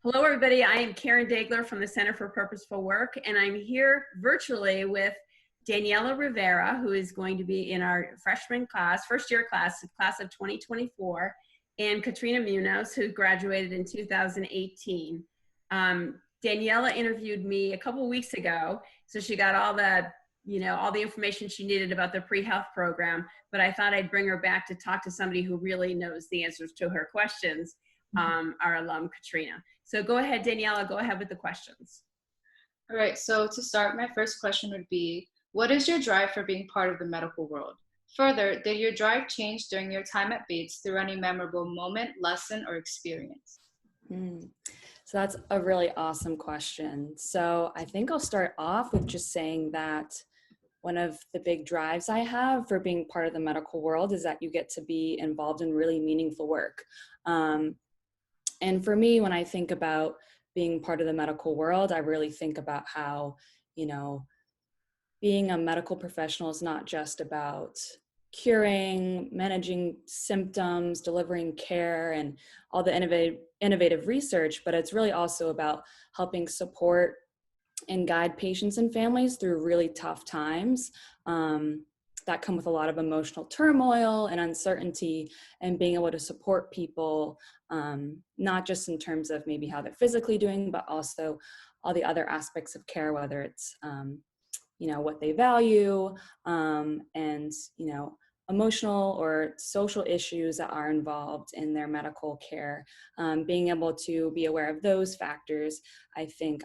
Hello, everybody. I am Karen Dagler from the Center for Purposeful Work, and I'm here virtually with Daniela Rivera, who is going to be in our freshman class, first year class of 2024, and Katrina Muñoz, who graduated in 2018. Daniela interviewed me a couple weeks ago, so she got all the information she needed about the pre-health program, but I thought I'd bring her back to talk to somebody who really knows the answers to her questions, our alum, Katrina. So go ahead, Daniela, go ahead with the questions. All right, so to start, my first question would be, what is your drive for being part of the medical world? Further, did your drive change during your time at Bates through any memorable moment, lesson, or experience? So that's a really awesome question. So I think I'll start off with just saying that one of the big drives I have for being part of the medical world is that you get to be involved in really meaningful work. And for me, when I think about being part of the medical world, I really think about how, being a medical professional is not just about curing, managing symptoms, delivering care, and all the innovative research, but it's really also about helping support and guide patients and families through really tough times that come with a lot of emotional turmoil and uncertainty, and being able to support people, not just in terms of maybe how they're physically doing, but also all the other aspects of care, whether it's, what they value, and, emotional or social issues that are involved in their medical care. Being able to be aware of those factors, I think,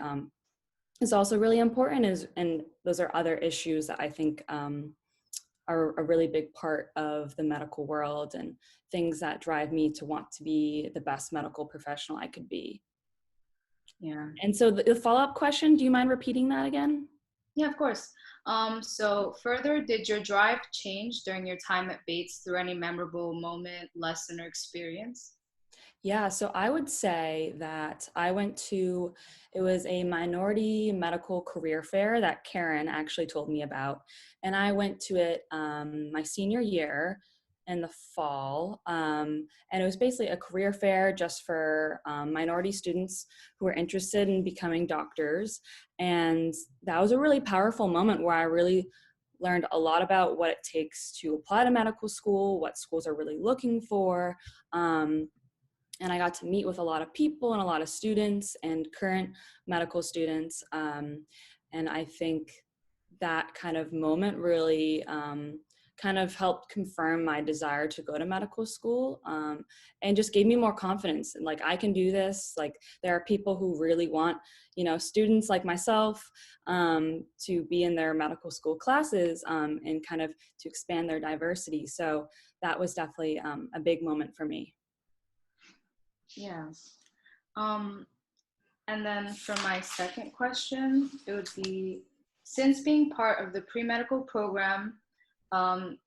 is also really important, and those are other issues that I think are a really big part of the medical world and things that drive me to want to be the best medical professional I could be. Yeah. And so the follow-up question, do you mind repeating that again? Yeah, of course. So further, did your drive change during your time at Bates through any memorable moment, lesson, or experience? Yeah, so I would say that it was a minority medical career fair that Karen actually told me about. And I went to it my senior year in the fall. And it was basically a career fair just for minority students who were interested in becoming doctors. And that was a really powerful moment where I really learned a lot about what it takes to apply to medical school, what schools are really looking for. And I got to meet with a lot of people and a lot of students and current medical students. And I think that kind of moment really kind of helped confirm my desire to go to medical school, and just gave me more confidence. And like, I can do this. Like, there are people who really want, students like myself to be in their medical school classes, and kind of to expand their diversity. So that was definitely a big moment for me. Yeah. And then for my second question, it would be, since being part of the pre-medical program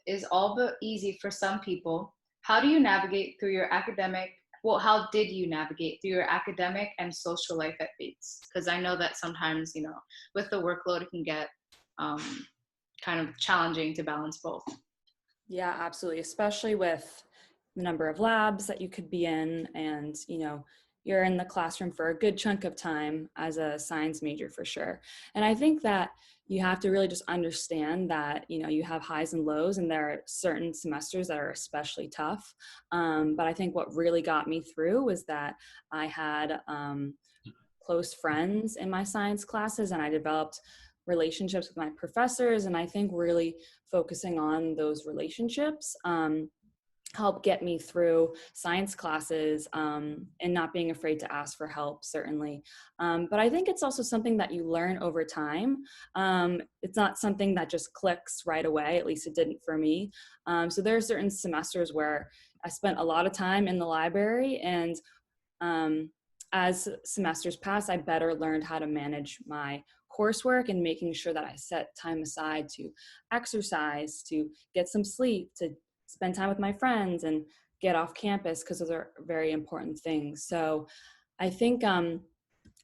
is all but easy for some people, how did you navigate through your academic and social life at Bates? Because I know that sometimes, with the workload, it can get kind of challenging to balance both. Yeah, absolutely. Especially with the number of labs that you could be in, and you're in the classroom for a good chunk of time as a science major, for sure. And I think that you have to really just understand that you have highs and lows, and there are certain semesters that are especially tough. But I think what really got me through was that I had close friends in my science classes, and I developed relationships with my professors. And I think really focusing on those relationships help get me through science classes, and not being afraid to ask for help, certainly. But I think it's also something that you learn over time. It's not something that just clicks right away, at least it didn't for me. So there are certain semesters where I spent a lot of time in the library, and as semesters passed, I better learned how to manage my coursework and making sure that I set time aside to exercise, to get some sleep, to spend time with my friends and get off campus, because those are very important things. So I think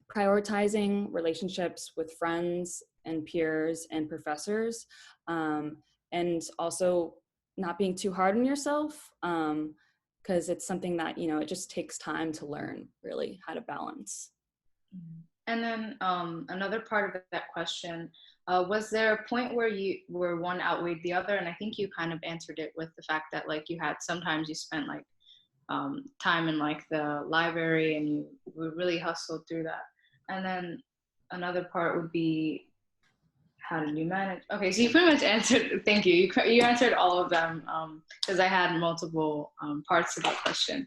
prioritizing relationships with friends and peers and professors, and also not being too hard on yourself, because it's something that, it just takes time to learn really how to balance. And then another part of that question, was there a point where one outweighed the other? And I think you kind of answered it with the fact that like you had, sometimes you spent like time in like the library and you would really hustle through that. And then another part would be, how did you manage? Okay, so you pretty much answered, thank you. You answered all of them because I had multiple parts to that question.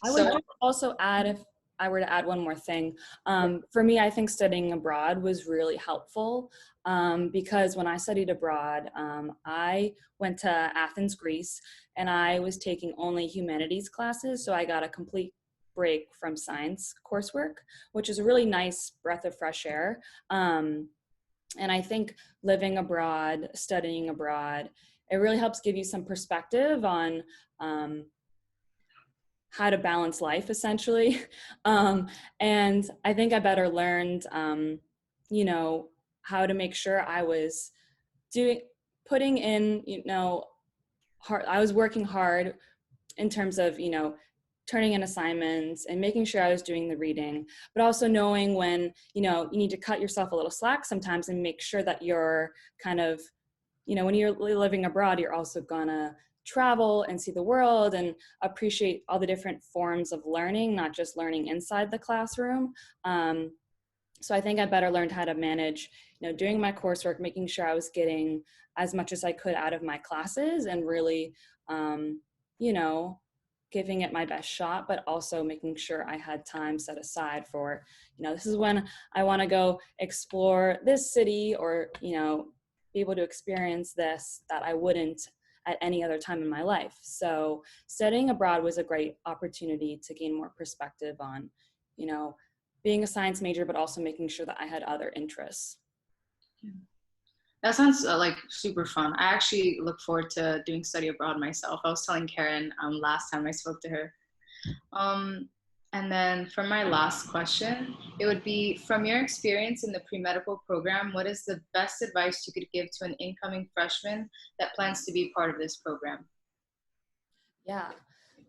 I would just also add, if I were to add one more thing, for me, I think studying abroad was really helpful because when I studied abroad, I went to Athens, Greece, and I was taking only humanities classes, so I got a complete break from science coursework, which is a really nice breath of fresh air. And I think living abroad, studying abroad, it really helps give you some perspective on how to balance life, essentially. And I think I better learned, you know, how to make sure I was putting in, you know, I was working hard in terms of, you know, turning in assignments and making sure I was doing the reading, but also knowing when, you know, you need to cut yourself a little slack sometimes and make sure that you're kind of, you know, when you're living abroad, you're also gonna travel and see the world and appreciate all the different forms of learning, not just learning inside the classroom. So I think I better learned how to manage, you know, doing my coursework, making sure I was getting as much as I could out of my classes and really, you know, giving it my best shot, but also making sure I had time set aside for, you know, this is when I want to go explore this city or, you know, be able to experience this that I wouldn't at any other time in my life. So studying abroad was a great opportunity to gain more perspective on, you know, being a science major, but also making sure that I had other interests. That sounds like super fun. I actually look forward to doing study abroad myself. I was telling Karen last time I spoke to her. And then for my last question, it would be, from your experience in the pre-medical program, what is the best advice you could give to an incoming freshman that plans to be part of this program? Yeah,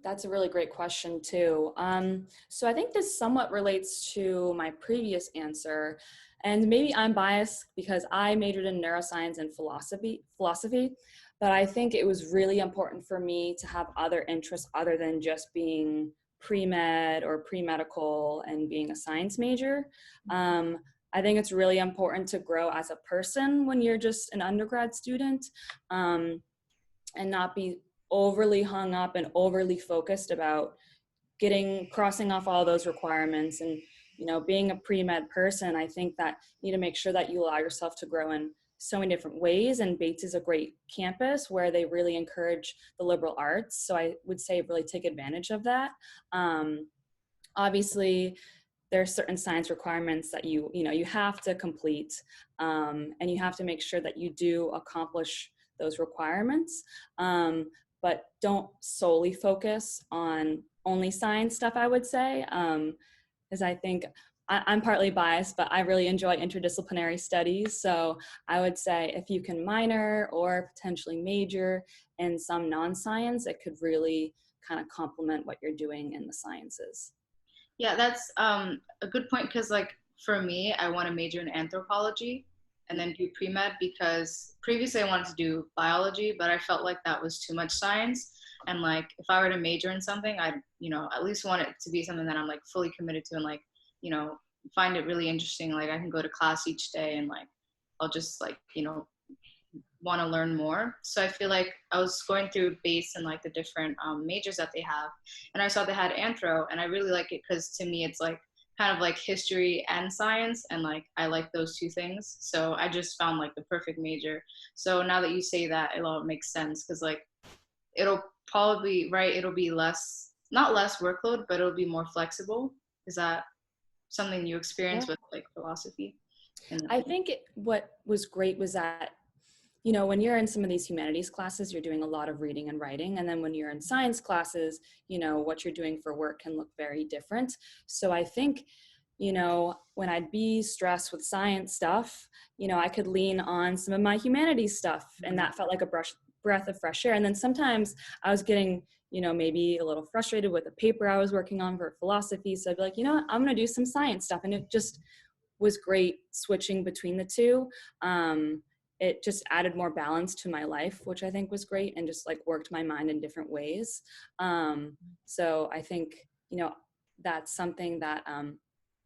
that's a really great question too. So I think this somewhat relates to my previous answer, and maybe I'm biased because I majored in neuroscience and philosophy, but I think it was really important for me to have other interests other than just being pre-med or pre-medical and being a science major. I think it's really important to grow as a person when you're just an undergrad student, and not be overly hung up and overly focused about crossing off all those requirements. And, you know, being a pre-med person, I think that you need to make sure that you allow yourself to grow in so many different ways. And Bates is a great campus where they really encourage the liberal arts. So I would say really take advantage of that. Obviously, there are certain science requirements that you have to complete, and you have to make sure that you do accomplish those requirements, but don't solely focus on only science stuff, I would say, because I think I'm partly biased, but I really enjoy interdisciplinary studies. So I would say if you can minor or potentially major in some non-science, it could really kind of complement what you're doing in the sciences. Yeah, that's a good point, because like for me, I want to major in anthropology and then do pre-med, because previously I wanted to do biology, but I felt like that was too much science. And like if I were to major in something, I'd, you know, at least want it to be something that I'm like fully committed to and like, you know, find it really interesting. Like I can go to class each day and like I'll just like, you know, want to learn more. So I feel like I was going through base and like the different majors that they have, and I saw they had anthro, and I really like it because to me it's like kind of like history and science, and like I like those two things. So I just found like the perfect major. So now that you say that, it all makes sense, because like it'll probably, right, it'll be not less workload, but it'll be more flexible. Is that something you experience with like philosophy? I think what was great was that, you know, when you're in some of these humanities classes, you're doing a lot of reading and writing. And then when you're in science classes, you know, what you're doing for work can look very different. So I think, you know, when I'd be stressed with science stuff, you know, I could lean on some of my humanities stuff, and that felt like a breath of fresh air. And then sometimes I was getting, you know, maybe a little frustrated with a paper I was working on for philosophy. So I'd be like, you know what, I'm going to do some science stuff. And it just was great switching between the two. It just added more balance to my life, which I think was great, and just like worked my mind in different ways. So I think, you know, that's something that,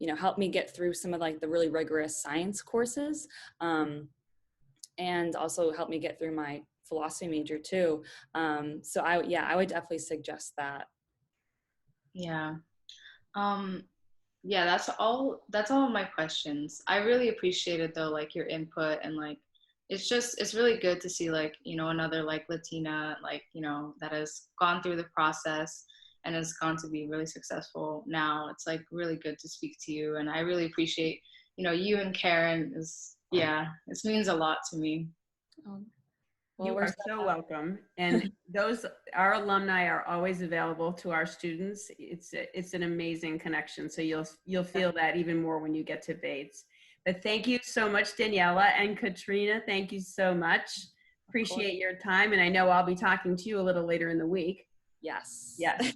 you know, helped me get through some of like the really rigorous science courses, and also helped me get through my philosophy major too. So I would definitely suggest that. Yeah. Yeah, that's all of my questions. I really appreciated though, like your input, and like it's really good to see, like, you know, another like Latina, like, you know, that has gone through the process and has gone to be really successful now. It's like really good to speak to you, and I really appreciate, you know, you and Karen this means a lot to me. Well, You are so welcome. And our alumni are always available to our students. It's an amazing connection. So you'll feel that even more when you get to Bates. But thank you so much, Daniela and Katrina. Thank you so much. Appreciate your time. And I know I'll be talking to you a little later in the week. Yes. Yes.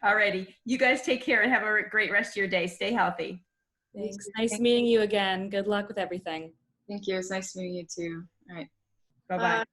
All righty. You guys take care and have a great rest of your day. Stay healthy. Thanks. Nice meeting you again. Good luck with everything. Thank you. It's nice meeting you too. All right. Bye-bye.